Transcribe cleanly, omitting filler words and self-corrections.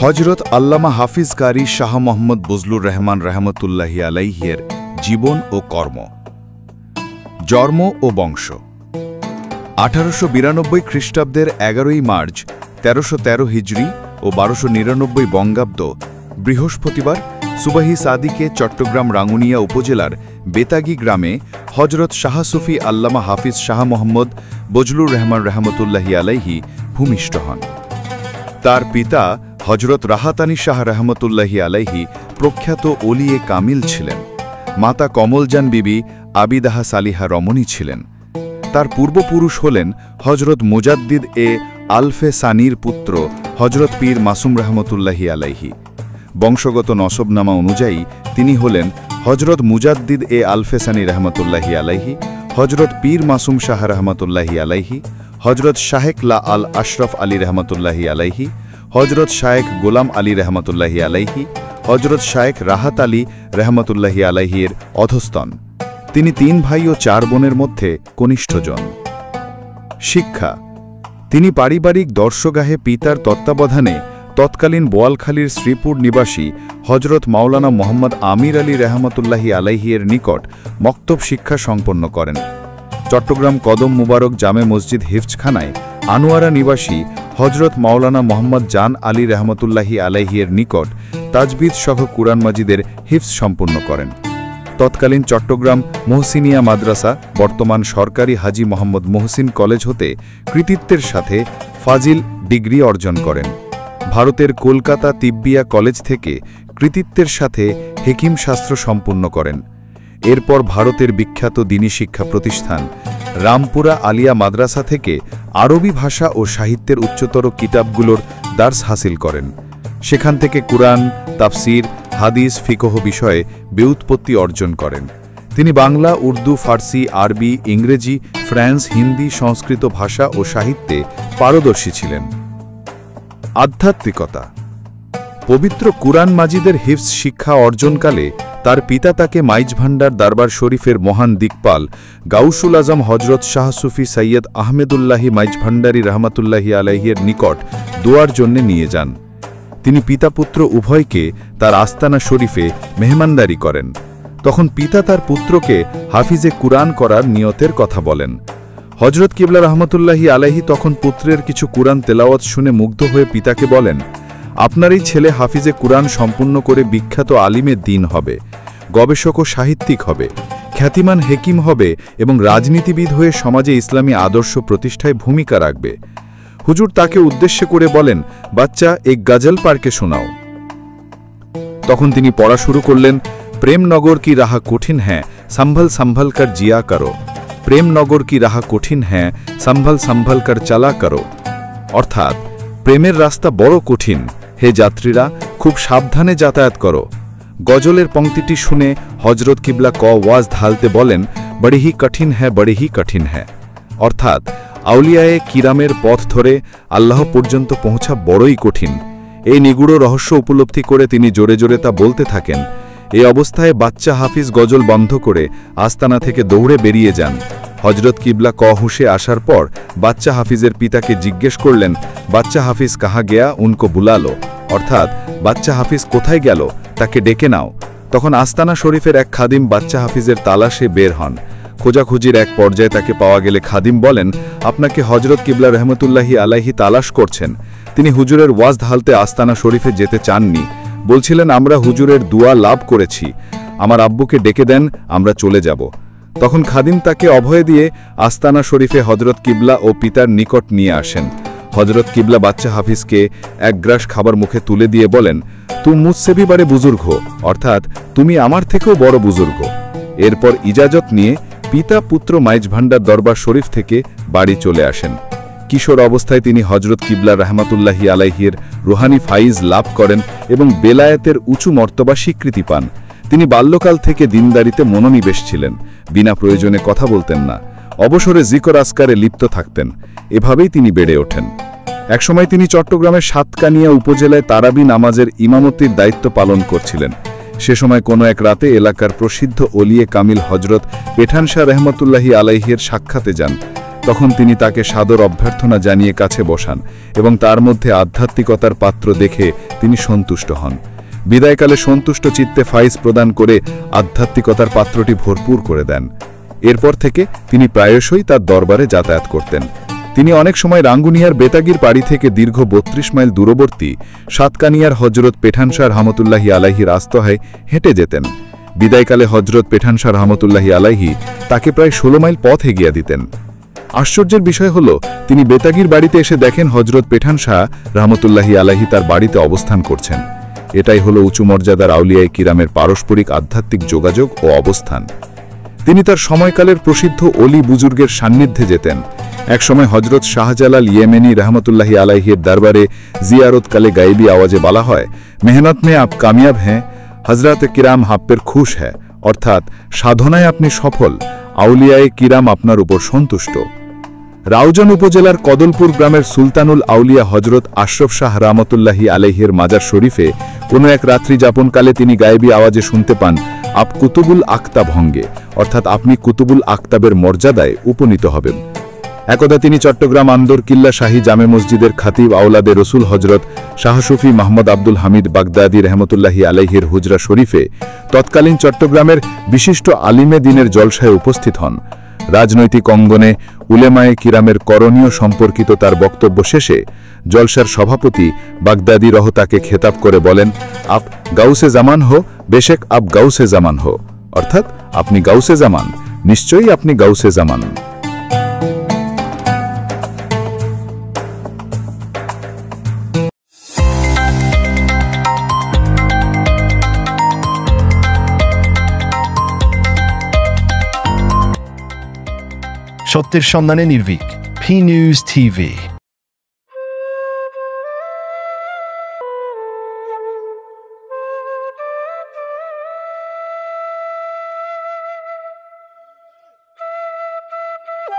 হজরত আল্লামা হাফিজ কারি শাহ মোহাম্মদ বজলুর রহমান রহমতুল্লাহি আলাইহির জীবন ও কর্ম। জন্ম ও বংশ। 1892 খ্রিস্টাব্দের 11ই মার্চ 1313 হিজরি ও 1299 বঙ্গাব্দ বৃহস্পতিবার সুবাহি সাদিকে চট্টগ্রাম রাঙ্গুনিয়া উপজেলার বেতাগী গ্রামে হজরত শাহ সুফি আল্লামা হাফিজ শাহ মোহাম্মদ বজলুর রহমান রহমতুল্লাহি আলাইহি ভূমিষ্ঠ হন। তার পিতা হজরত রাহাতানি শাহ রহমতুল্লাহি আলাইহি প্রখ্যাত ওলিয়ে কামিল ছিলেন। মাতা কমলজান বিবি আবিদাহা সালিহা রমণী ছিলেন। তার পূর্বপুরুষ হলেন হজরত মুজাদ্দিদ এ আলফে সানির পুত্র হজরত পীর মাসুম রহমতুল্লাহি আলাইহি। বংশগত নসবনামা অনুযায়ী তিনি হলেন হজরত মুজাদ্দিদ এ আলফে সানি রহমতুল্লাহি আলাইহি, হজরত পীর মাসুম শাহ রহমতুল্লাহি আলাইহি, হজরত শাহেক লা আল আশরফ আলী রহমতুল্লাহি আলাইহি, হজরত শায়েক গোলাম আলী রহমতুল্লাহি আলাইহি, হজরত শায়েক রাহাত আলী রহমতুল্লাহি আলাইহির অধস্তন। তিনি 3 ভাই ও 4 বোনের মধ্যে কনিষ্ঠজন। শিক্ষা। তিনি পারিবারিক দর্শগাহে পিতার তত্ত্বাবধানে তৎকালীন বোয়ালখালীর শ্রীপুর নিবাসী হজরত মাওলানা মোহাম্মদ আমির আলী রহমতুল্লাহি আলাইহির নিকট মক্তব শিক্ষা সম্পন্ন করেন। চট্টগ্রাম কদম মুবারক জামে মসজিদ হিফজখানায় আনোয়ারা নিবাসী হজরত মাওলানা মোহাম্মদ জান আলী রহমতুল্লাহি আলাইহির নিকট তাজবিদ সহ কুরআন মাজিদের হিফজ সম্পন্ন করেন। তৎকালীন চট্টগ্রাম মহসিনিয়া মাদ্রাসা বর্তমান সরকারি হাজী মোহাম্মদ মহসিন কলেজ হতে কৃতিত্বের সাথে ফাজিল ডিগ্রি অর্জন করেন। ভারতের কলকাতা তিব্বিয়া কলেজ থেকে কৃতিত্বের সাথে হেকিম শাস্ত্র সম্পন্ন করেন। এরপর ভারতের বিখ্যাত দ্বীনী শিক্ষা প্রতিষ্ঠান রামপুরা আলিয়া মাদ্রাসা থেকে আরবি ভাষা ও সাহিত্যের উচ্চতর কিতাবগুলোর দার্স হাসিল করেন। সেখান থেকে কুরআন, তাফসির, হাদিস, ফিকহ বিষয়ে ব্যুৎপত্তি অর্জন করেন। তিনি বাংলা, উর্দু, ফার্সি, আরবি, ইংরেজি, ফ্রান্স, হিন্দি, সংস্কৃত ভাষা ও সাহিত্যে পারদর্শী ছিলেন। আধ্যাত্মিকতা। পবিত্র কুরআন মাজিদের হিফজ শিক্ষা অর্জনকালে তার পিতা তাকে মাইজভান্ডার দরবার শরীফের মহান দিকপাল গাউসুল আজম হজরত শাহ সুফি সৈয়দ আহমেদুল্লাহি মাইজভান্ডারি রহমতুল্লাহি আলাইহির নিকট দোয়ার জন্য নিয়ে যান। তিনি পিতাপুত্র উভয়কে তার আস্তানা শরীফে মেহমানদারি করেন। তখন পিতা তার পুত্রকে হাফিজে কুরআন করার নিয়তের কথা বলেন। হজরত কিবলা রহমতুল্লাহি আলাইহি তখন পুত্রের কিছু কুরআন তেলাওয়াত শুনে মুগ্ধ হয়ে পিতাকে বলেন, আপনার এই ছেলে হাফিজে কুরআন সম্পূর্ণ করে বিখ্যাত আলিমে দ্বীন হবে, গবেষক ও সাহিত্যিক হবে, খ্যাতিমান হেকিম হবে এবং রাজনীতিবিদ হয়ে সমাজে ইসলামী আদর্শ প্রতিষ্ঠায় ভূমিকা রাখবে। হুজুর তাকে উদ্দেশ্য করে বলেন, বাচ্চা এক গজল পারকে শোনাও। তখন তিনি পড়া শুরু করলেন, প্রেমনগর কি রাহা কঠিন হ্যাঁ, সম্ভল সম্ভল কর জিয়া করো, প্রেমনগর কি রাহা কঠিন হ্যাঁ, সম্ভল সম্ভল কর চালা করো। অর্থাৎ প্রেমের রাস্তা বড় কঠিন, হে যাত্রীরা খুব সাবধানে যাতায়াত করো। গজলের পংক্তিটি শুনে হজরত কিবলা ওয়াজ ঢালতে বলেন, বড়ি হি কঠিন হ্যাঁ, বড়ি হি কঠিন হ্যাঁ। অর্থাৎ আউলিয়ায়ে কিরামের পথ ধরে আল্লাহ পর্যন্ত পৌঁছা বড়ই কঠিন। এই নিগুড় রহস্য উপলব্ধি করে তিনি জোরে জোরে তা বলতে থাকেন। এই অবস্থায় বাচ্চা হাফিজ গজল বন্ধ করে আস্তানা থেকে দৌড়ে বেরিয়ে যান। হজরত কিবলা হুঁশে আসার পর বাচ্চা হাফিজের পিতাকে জিজ্ঞেস করলেন, বাচ্চা হাফিজ কাহা গেয়া, উনকো বুলালো। অর্থাৎ বাচ্চা হাফিজ কোথায় গেল, তাকে ডেকে নাও। তখন আস্তানা শরীফের এক খাদিম বাচ্চা হাফিজের তালাশে বের হন। খোঁজাখুঁজির এক পর্যায়ে তাকে পাওয়া গেলে খাদিম বলেন, আপনাকে হজরত কিবলা রহমতুল্লাহি আলাইহি তালাশ করছেন। তিনি হুজুরের ওয়াজ ঢালতে আস্তানা শরীফে যেতে চাননি, বলছিলেন, আমরা হুজুরের দুয়া লাভ করেছি, আমার আব্বুকে ডেকে দেন, আমরা চলে যাব। তখন খাদিম তাকে অভয় দিয়ে আস্তানা শরীফে হজরত কিবলা ও পিতার নিকট নিয়ে আসেন। হজরত কিবলা বাচ্চা হাফিজকে এক গ্রাস খাবার মুখে তুলে দিয়ে বলেন, তুম মুঝসে ভি বড়ে বুজুর্গ, অর্থাৎ তুমি আমার থেকেও বড় বুজুর্গ। এরপর ইজাজত নিয়ে পিতা পুত্র মাইজভান্ডার দরবার শরীফ থেকে বাড়ি চলে আসেন। কিশোর অবস্থায় তিনি হজরত কিবলা রহমতুল্লাহি আলাইহির রুহানি ফাইজ লাভ করেন এবং বেলায়েতের উঁচু মর্তবা স্বীকৃতি পান। তিনি বাল্যকাল থেকে দিনদারিতে মনোনিবেশ ছিলেন, বিনা প্রয়োজনে কথা বলতেন না, অবসরে জিকর আসকারে লিপ্ত থাকতেন। এভাবেই তিনি বেড়ে ওঠেন। একসময় তিনি চট্টগ্রামের সাতকানিয়া উপজেলায় তারাবি নামাজের ইমামতির দায়িত্ব পালন করছিলেন। সে সময় কোনো এক রাতে এলাকার প্রসিদ্ধ ওলিয়ে কামিল হজরত পেঠান শাহ রহমতুল্লাহি আলাইহির সাক্ষাতে যান। তখন তিনি তাকে সাদর অভ্যর্থনা জানিয়ে কাছে বসান এবং তার মধ্যে আধ্যাত্মিকতার পাত্র দেখে তিনি সন্তুষ্ট হন। বিদায়কালে সন্তুষ্ট চিত্তে ফাইজ প্রদান করে আধ্যাত্মিকতার পাত্রটি ভরপুর করে দেন। এরপর থেকে তিনি প্রায়শই তার দরবারে যাতায়াত করতেন। তিনি অনেক সময় রাঙ্গুনিয়ার বেতাগির বাড়ি থেকে দীর্ঘ ৩২ মাইল দূরবর্তী সাতকানিয়ার হজরত পেঠানশাহ রহমতুল্লাহি আলাইহির আস্তহায় হেঁটে যেতেন। বিদায়কালে হজরত পেঠানশাহ রহমতুল্লাহি আলাইহি তাকে প্রায় ১৬ মাইল পথ এগিয়ে দিতেন। আশ্চর্যের বিষয় হল, তিনি বেতাগির বাড়িতে এসে দেখেন হজরত পেঠানশাহ রহমতুল্লাহি আলাইহি তার বাড়িতে অবস্থান করছেন। এটাই হল উঁচু মর্যাদার আউলিয়ায়ে কিরামের পারস্পরিক আধ্যাত্মিক যোগাযোগ ও অবস্থান। তিনি তার সময়কালের প্রসিদ্ধ অলি বুজুর্গের সান্নিধ্যে যেতেন। একসময় হজরত শাহজালাল ইয়েমেনি রহমতুল্লাহি আলাইহির দরবারে জিয়ারতকালে গায়েবী আওয়াজে বলা হয়, মেহনত মে আপ কামিয়াব হ্যাঁ, হজরত কিরাম হাপ্পের খুশ হ্যাঁ, অর্থাৎ সাধনায় আপনি সফল, আউলিয়ায়ে কিরাম আপনার উপর সন্তুষ্ট। রাউজান উপজেলার কদলপুর গ্রামের সুলতানুল আউলিয়া হজরত আশরফ শাহ রহমতুল্লাহি আলাইহির মাজার শরীফে কোনো এক রাত্রি যাপনকালে তিনি গায়েবী আওয়াজে শুনতে পান, আপ কুতুবুল আক্তাব হঙ্গে, অর্থাৎ আপনি কুতুবুল আক্তাবের মর্যাদায় উপনীত হবেন। একদা তিনি চট্টগ্রাম আন্দর কিল্লা শাহী জামে মসজিদের খাতিব আওলাদে রসুল হজরত শাহ সুফি মোহাম্মদ আব্দুল হামিদ বাগদাদি রহমতুল্লাহি আলাইহির হুজরা শরীফে তৎকালীন চট্টগ্রামের বিশিষ্ট আলিমে দিনের জলসায় উপস্থিত হন। রাজনৈতিক অঙ্গনে উলেমায়ে কিরামের করণীয় সম্পর্কিত তার বক্তব্য শেষে জলসার সভাপতি বাগদাদি রহ তাকে খেতাব করে বলেন, আপ গাউসে জামান হো, বেশেক আপ গাউসে জামান হো, অর্থাৎ আপনি গাউসে জামান, নিশ্চয়ই আপনি গাউসে জামান। সত্যের সন্ধানে নির্ভীক, P News TV।